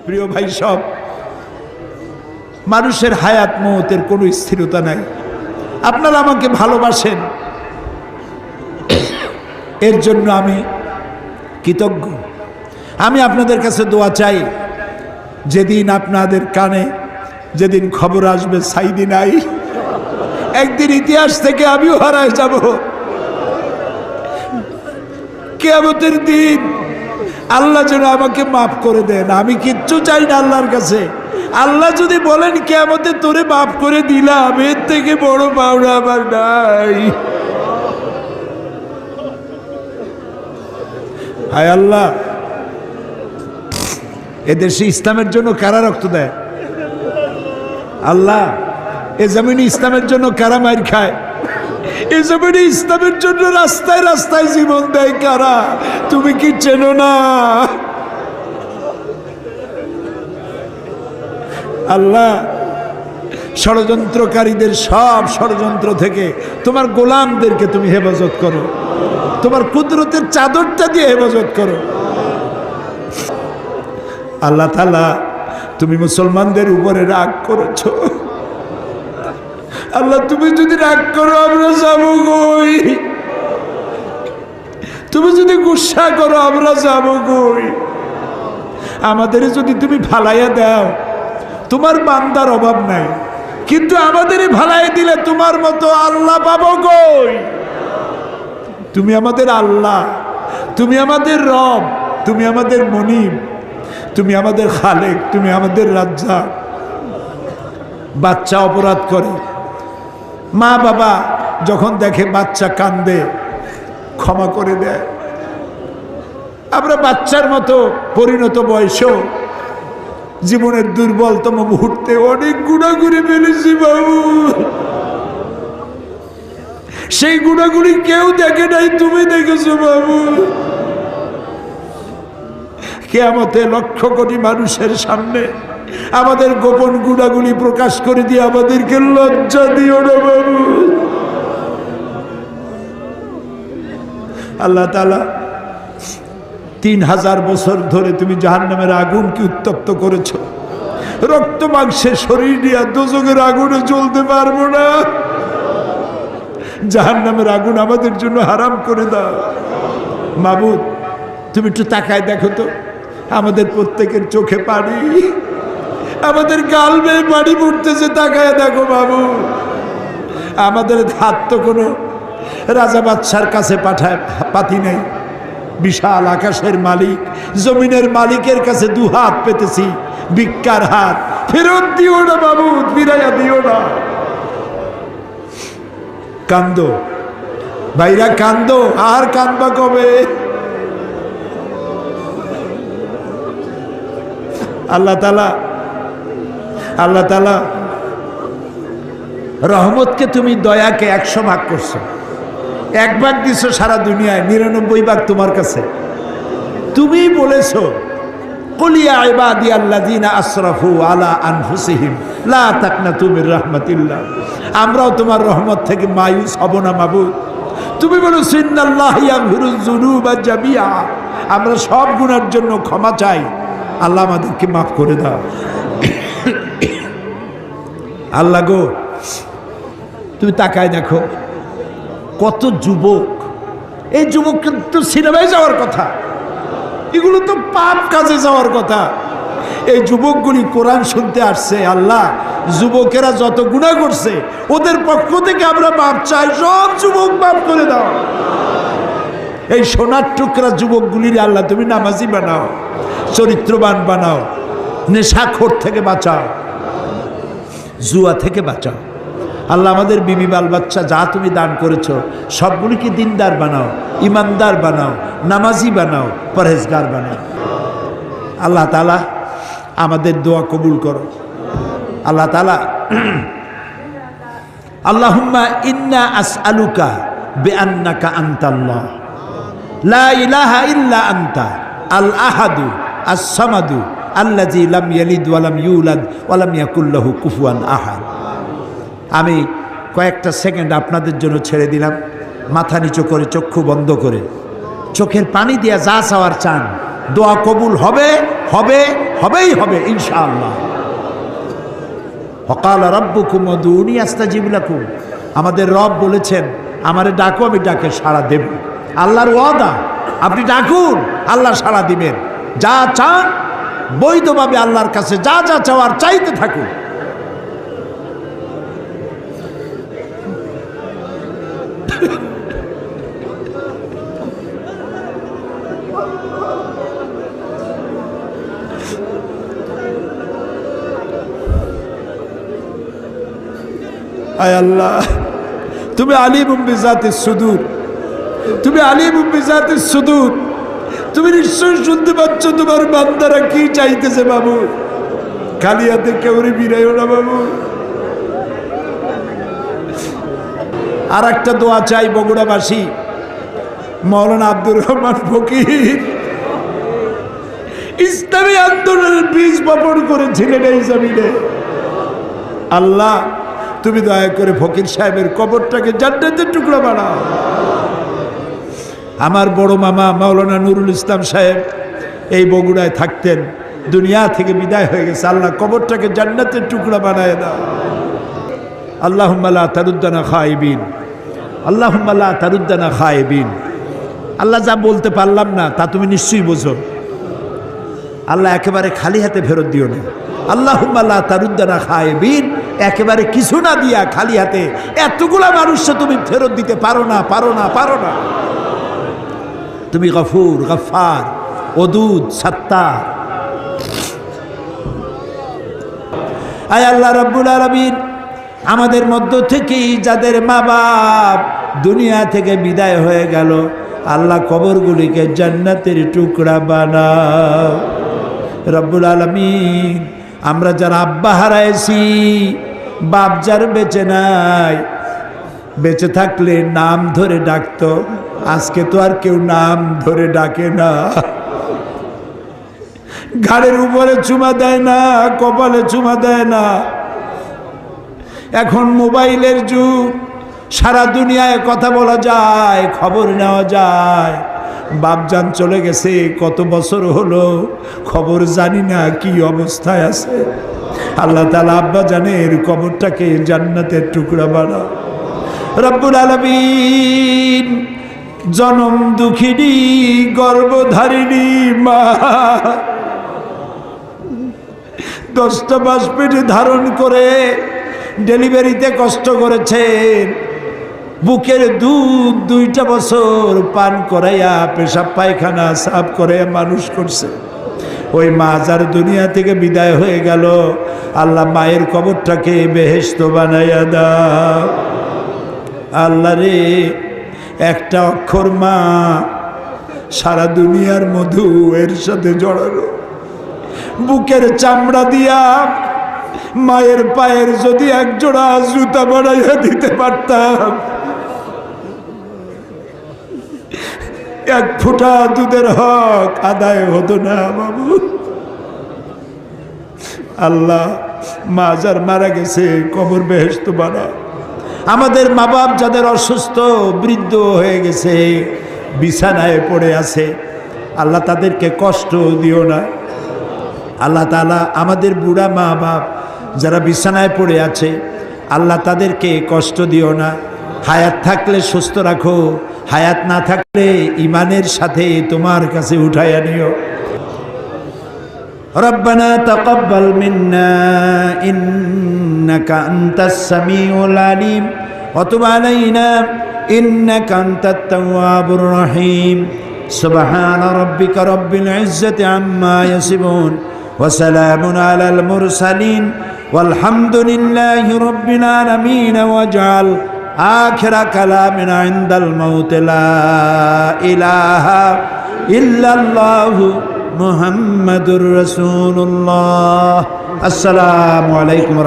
প্রিয় ভাই, সব মানুষের হায়াত মওতের কোনো স্থিরতা নাই। আপনারা আমাকে ভালোবাসেন, এর জন্য আমি কৃতজ্ঞ। আমি আপনাদের কাছে দোয়া চাই, যেদিন আপনাদের কানে যেদিন খবর আসবে সাইদি নাই, একদিন ইতিহাস থেকে আমিও হারায় যাব। কিয়ামতের দিন আল্লাহ যেন আমাকে মাফ করে দেন। আমি কিচ্ছু চাই না আল্লাহর কাছে। আল্লাহ যদি বলেন কিয়ামতে তোরে মাফ করে দিলাম, এর থেকে বড় পাওনা আমার নাই। হায় আল্লাহ, এদেশে ইসলামের জন্য কারা রক্ত দেয়? আল্লাহ, এ জমিনে ইসলামের জন্য কারা মাইর খায়? এ জমিনে ইসলামের জন্য রাস্তায় রাস্তায় জীবন দেয় কারা? তুমি কি চেনো না? আল্লাহ, ষড়যন্ত্রকারীদের সব ষড়যন্ত্র থেকে তোমার গোলামদেরকে তুমি হেফাজত করো, তোমার কুদরতের চাদরটা দিয়ে হেফাজত করো। আল্লাহ তাআলা, তুমি মুসলমানদের উপরে রাগ করেছ। আল্লাহ, তুমি যদি রাগ করো আমরা যাবো কই? তুমি যদি গুসা করো আমরা যাবো কই? আমাদের যদি তুমি ফালাইয়া দাও, তোমার বান্দার অভাব নাই, কিন্তু আমাদের ভালাই দিলে তোমার মতো আল্লাহ পাবো কই? তুমি আমাদের আল্লাহ, তুমি আমাদের রব, তুমি আমাদের মনিব, তুমি আমাদের খালেক, তুমি আমাদের রাজ্জাক। বাচ্চা অপরাধ করে, মা বাবা যখন দেখে বাচ্চা কান্দে ক্ষমা করে দেয়। আমরা বাচ্চার মতো পরিণত বয়সেও জীবনের দুর্বলতম মুহূর্তে অনেক গুনাহ করে ফেলেছি বাবু। সেই গুনাহগুলি কেউ দেখে নাই, তুমি দেখেছো বাবু। কিয়ামতে লক্ষ কোটি মানুষের সামনে আমাদের গোপন গুনাহগুলি প্রকাশ করে দিয়ে আমাদেরকে লজ্জা দিও না বাবু। আল্লাহ তাআলা, 3000 বছর ধরে তুমি জাহান্নামের আগুনকে উত্তপ্ত করেছো। রক্ত মাংসের শরীর নিয়ে দোজখের আগুনে জ্বলতে পারবো না। জাহান্নামের আগুন আমাদের জন্য হারাম করে দাও মাবুদ। তুমি একটু তাকায় দেখো তো, আমাদের প্রত্যেকের চোখে পানি, আমাদের গাল বেয়ে পানি পড়তেছে। তাকায় দেখো বাবু, আমাদের হাত তো কোনো রাজা বাদশার কাছে পাতি নেই। বিশাল আকাশের মালিক, জমিনের মালিকের কাছে 2 হাত পেতেছি, ভিক্ষার হাত। ফেরত দিও না বাবু, ফিরাইয়া দিও না। কান্দো ভাইরা, কান্দো। আর কান্দবা কবে? আল্লাহ তাআলা রহমতকে তুমি দয়াকে 100 ভাগ করছো। 1 ভাগ দিছো সারা দুনিয়ায়, 99 ভাগ তোমার কাছে। তুমি বলেছো, কুল ইয়া ইবাদিয়াল্লাযিনা আসরাফু আলা আনফুসিহিম লা তাকনাতু মির রাহমাতিল্লাহ। আমরাও তোমার রহমত থেকে মায়ুস হব না মাবুদ। তুমি বলেছো, ইন্নাল্লাহা ইয়াগফিরুয যুনুবা জামিআ। আমরা সব গুনার জন্য ক্ষমা চাই, আল্লাহ আমাদেরকে মাফ করে দাও। আল্লাহ গো, তুমি তাকায় দেখো কত যুবক। এই যুবক কিন্তু সিনেমায় যাওয়ার কথা, এগুলো তো পাপ কাজে যাওয়ার কথা। এই যুবকগুলি কোরআন শুনতে আসছে। আল্লাহ, যুবকেরা যত গুনাহ করছে ওদের পক্ষ থেকে আমরা মাপ চাই। সব যুবক মাফ করে দাও। এই সোনার টুকরা যুবকগুলির আল্লাহ তুমি নামাজি বানাও, চরিত্রবান বানাও, নেশাখোর থেকে বাঁচাও, জুয়া থেকে বাঁচাও। আল্লাহ, আমাদের বিবি বাল বাচ্চা যা তুমি দান করেছো সবগুলিকে দিনদার বানাও, ইমানদার বানাও, নামাজি বানাও, পরহেজগার বানাও। আল্লাহ তাআলা আমাদের দোয়া কবুল করো। আল্লাহ তাআলা, আল্লাহুম্মা ইন্না আসআলুকা বিআন্নাকা আনতাল্লাহ লা ইলাহা ইল্লা আনতা আল আহাদু আস সামাদু আল্লাযী লাম ইয়ালিদ ওয়া লাম ইউলাদ ওয়া লাম ইয়াকুল লাহু কুফুয়ান আহাদ। আমি কয়েকটা সেকেন্ড আপনাদের জন্য ছেড়ে দিলাম। মাথা নিচু করে, চক্ষু বন্ধ করে, চোখের পানি দিয়ে যা চাওয়ার চান, দোয়া কবুল হবে হবে, হবেই হবে ইনশাআল্লাহ। ওয়াকালা রাব্বুকুম উদউনি আস্তাজিব লাকুম, আমাদের রব বলেছেন আমারে ডাকো, আমি ডাকে সাড়া দেব। আল্লাহর ওয়াদা, আপনি ডাকুন, আল্লাহ সাড়া দিবেন। যা চান বৈধভাবে আল্লাহর কাছে যা যা চাওয়ার চাইতে থাকুন। আয় আল্লাহ, তুমি আলিমুম বিজাতিস সুদূর, তুমি আলিমুম বিজাতিস সুদূর, তুমি নিশ্চয় শুনতে পাচ্ছ তোমার বান্দারা কি চাইতেছে বাবু। খালি হাতে কেউরে বিরাইও না বাবু। আর একটা দোয়া চাই বগুড়াবাসী, মৌলানা আব্দুর রহমান ফকির ইসলামী আন্দোলনের বীজ বপন করেছিলেন এই জমিনে। আল্লাহ তুমি দয়া করে ফকির সাহেবের কবরটাকে জান্নাতের টুকরা বানাও। আমার বড় মামা মাওলানা নুরুল ইসলাম সাহেব এই বগুড়ায় থাকতেন, দুনিয়া থেকে বিদায় হয়ে গেছে। আল্লাহ কবরটাকে জান্নাতের টুকরা বানায় দাও। আল্লাহুম্মা লা তারুদ্দানা খায়বিন, আল্লাহুম্মা লা তারুদ্দানা খায়বিন। আল্লাহ যা বলতে পারলাম না তা তুমি নিশ্চয়ই বোঝো। আল্লাহ একেবারে খালি হাতে ফেরত দিও না। আল্লাহুম্মা লা তারুদ্দানা খায়বিন, একেবারে কিছু না দিয়া খালি হাতে এতগুলা মানুষকে তুমি ফেরত দিতে পারো না, পারো না, পারো না। তুমি গফুর, গফফার, ওদুদ, সাত্তার। আয় আল্লাহ রাব্বুল আলামিন, আমাদের মধ্য থেকেই যাদের মা বাপ দুনিয়া থেকে বিদায় হয়ে গেল, আল্লাহ কবরগুলিকে জান্নাতের টুকরা বানাও রব্বুল আলামিন। আমরা যারা আব্বা হারাইছি, বাপ যার বেঁচে নাই, বেঁচে থাকলে নাম ধরে ডাকতো, আজকে তো আর কেউ নাম ধরে ডাকে না। ঘাড়ের উপরে চুমা দেয় না, কপালে চুমা দেয় না। এখন মোবাইলের যুগ, সারা দুনিয়ায় কথা বলা যায়, খবর নেওয়া যায়। বাপজান চলে গেছে কত বছর হলো, খবর জানি না কি অবস্থায় আছে। আল্লাহ তাআলা আব্বা জানের কবরটাকে জান্নাতের টুকরা বানাও রব্বুল আলামিন। জনম দুঃখিনী গর্ভধারিণী মা, 10টা মাস পেটে ধারণ করে ডেলিভারিতে কষ্ট করেছেন, বুকের দুধ 2টা বছর পান করাইয়া পেশাব পায়খানা সাফ করে মানুষ করছে। ওই মা যার দুনিয়া থেকে বিদায় হয়ে গেল, আল্লাহ মায়ের কবরটাকে বেহেশত বানাইয়া দাও। আল্লাহ রে, একটা অক্ষর মা, সারা দুনিয়ার মধু এর সাথে জড়ানো। বুকের চামড়া দিয়া মায়ের পায়ের যদি এক জোড়া জুতা বানাইয়া দিতে পারতাম, এক ফোঁটা দুধের হক আদায় হতো না বাবু। আল্লাহ মা যার মারা গেছে কবর বেহেশত বানাও। আমাদের মা বাপ যাদের অসুস্থ বৃদ্ধ হয়ে গেছে, বিছানায় পড়ে আছে, আল্লাহ তাদেরকে কষ্ট দিও না। আল্লাহ তাআলা আমাদের বুড়া মা বাপ যারা বিছানায় পড়ে আছে, আল্লাহ তাদেরকে কষ্ট দিও না। হায়াত থাকলে সুস্থ রাখো, হায়াত না থাকলে ইমানের সাথে তোমার কাছে উঠাইয়া নিও। রব্বানা তাকাব্বাল মিন্না ইন্নাকা আনতাস সামিউল আলিম ওয়া তুব আলাইনা ইন্নাকা আনতাত তাওয়াবুর রহিম। সুবহান রাব্বিকা রাব্বিল ইজ্জাতি আম্মা ইয়াসিফুন ওয়া সালামুন আলাল মুরসালিন ওয়ালহামদুলিল্লাহি রাব্বিল আলামিন। ওয়াজআল আখিরা কালামিনা ইনদাল মাউত লা ইলাহা ইল্লাল্লাহু মুহাম্মাদুর রাসূলুল্লাহ। আসসালামু আলাইকুম।